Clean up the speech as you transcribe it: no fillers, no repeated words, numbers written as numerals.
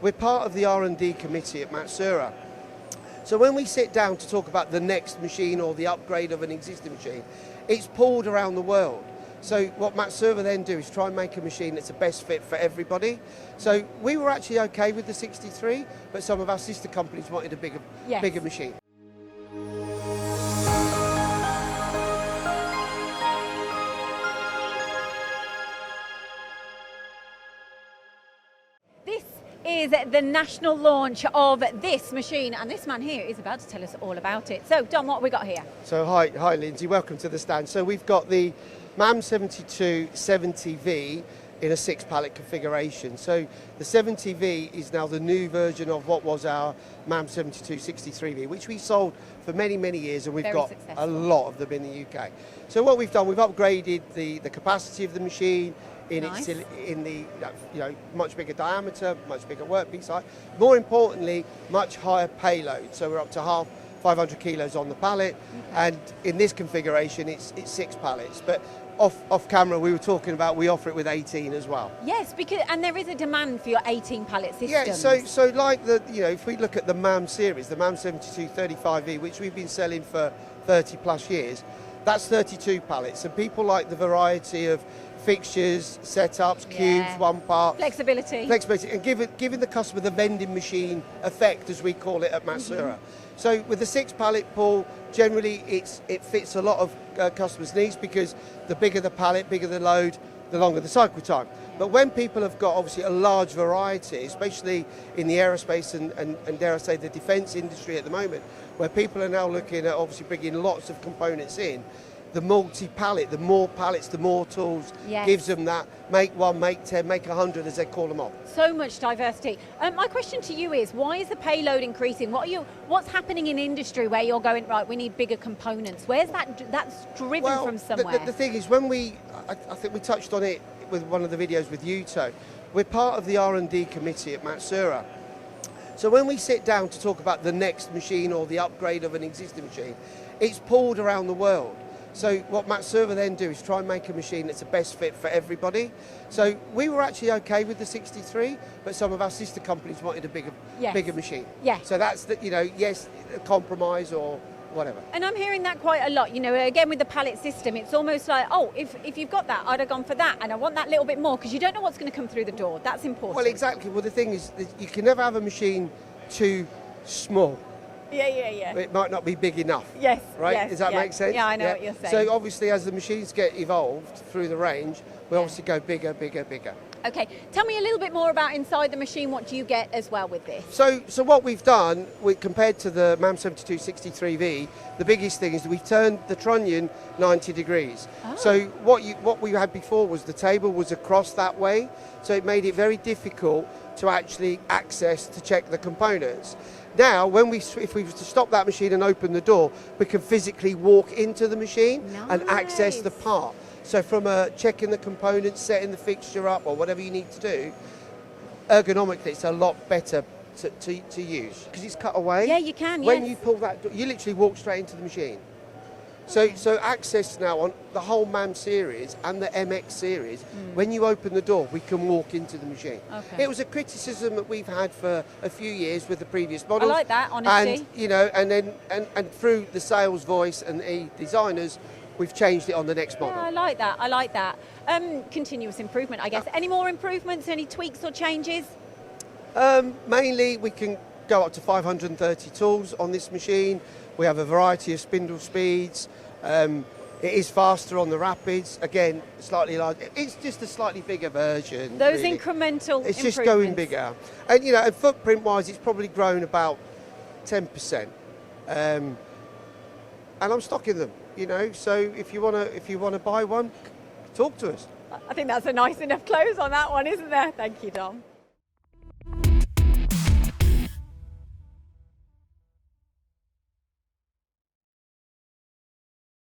we're part of the R&D committee at Matsuura. So when we sit down to talk about the next machine or the upgrade of an existing machine, it's pulled around the world. So what Matsuura then do is try and make a machine that's the best fit for everybody. So we were actually okay with the 63, but some of our sister companies wanted a bigger machine. Is the national launch of this machine, and this man here is about to tell us all about it. So Dom, what have we got here? So hi Lyndsey, welcome to the stand. So we've got the MAM 72 70V in a 6-pallet configuration. So the 70V is now the new version of what was our MAM 72 63V, which we sold for many years, and we've got a lot of them in the UK. So what we've done, we've upgraded the capacity of the machine, in the much bigger diameter, much bigger workpiece height. More importantly, much higher payload. So we're up to 500 kilos on the pallet, and in this configuration, it's 6 pallets. But off camera, we were talking about we offer it with 18 as well. Yes, and there is a demand for your 18 pallet systems. Yeah. So like if we look at the MAM series, the MAM 72 35V, which we've been selling for 30 plus years, that's 32 pallets, and people like the variety of fixtures, setups, cubes, one part. Flexibility, and giving the customer the vending machine effect, as we call it at Matsuura. So with the 6-pallet pull, generally it fits a lot of customers' needs, because the bigger the pallet, bigger the load, the longer the cycle time. But when people have got obviously a large variety, especially in the aerospace and dare I say the defence industry at the moment, where people are now looking at obviously bringing lots of components in, the multi-pallet, the more pallets, the more tools, gives them that make 1, make 10, make 100, as they call them off. So much diversity. My question to you is, why is the payload increasing? What's happening in industry where you're going, right, we need bigger components? Where's that's driven from somewhere? The thing is, when I think we touched on it with one of the videos with you, we're part of the R&D committee at Matsuura. So when we sit down to talk about the next machine or the upgrade of an existing machine, it's pulled around the world. So what Matsuura then do is try and make a machine that's the best fit for everybody. So we were actually okay with the 63, but some of our sister companies wanted a bigger machine. Yeah. So that's yes, a compromise or whatever. And I'm hearing that quite a lot. Again with the pallet system, it's almost like, oh, if you've got that, I'd have gone for that, and I want that little bit more, because you don't know what's going to come through the door. That's important. Well, exactly. Well, the thing is, that you can never have a machine too small. Yeah. It might not be big enough. Yes. Right? Yes, Does that make sense? Yeah, I know what you're saying. So obviously, as the machines get evolved through the range, we obviously go bigger. Okay. Tell me a little bit more about inside the machine. What do you get as well with this? So what we've done, compared to the MAM 72 63V, the biggest thing is we've turned the trunnion 90 degrees. Oh. So what we had before was the table was across that way, so it made it very difficult to actually access to check the components. Now, if we were to stop that machine and open the door, we can physically walk into the machine and access the part. So from checking the components, setting the fixture up, or whatever you need to do, ergonomically it's a lot better to use, because it's cut away. Yeah, you can, When you pull that door, you literally walk straight into the machine. So access now on the whole MAM series and the MX series, when you open the door, we can walk into the machine. Okay. It was a criticism that we've had for a few years with the previous models. I like that, honesty. And through the sales voice and the designers, we've changed it on the next model. Yeah, I like that. Continuous improvement, I guess. Any more improvements, any tweaks or changes? Mainly, we can go up to 530 tools on this machine. We have a variety of spindle speeds. It is faster on the rapids. Again, slightly larger. It's just a slightly bigger version. Those really. Incremental It's just going bigger. And and footprint-wise, it's probably grown about 10%. And I'm stocking them. So if you wanna buy one, talk to us. I think that's a nice enough close on that one, isn't there? Thank you, Dom.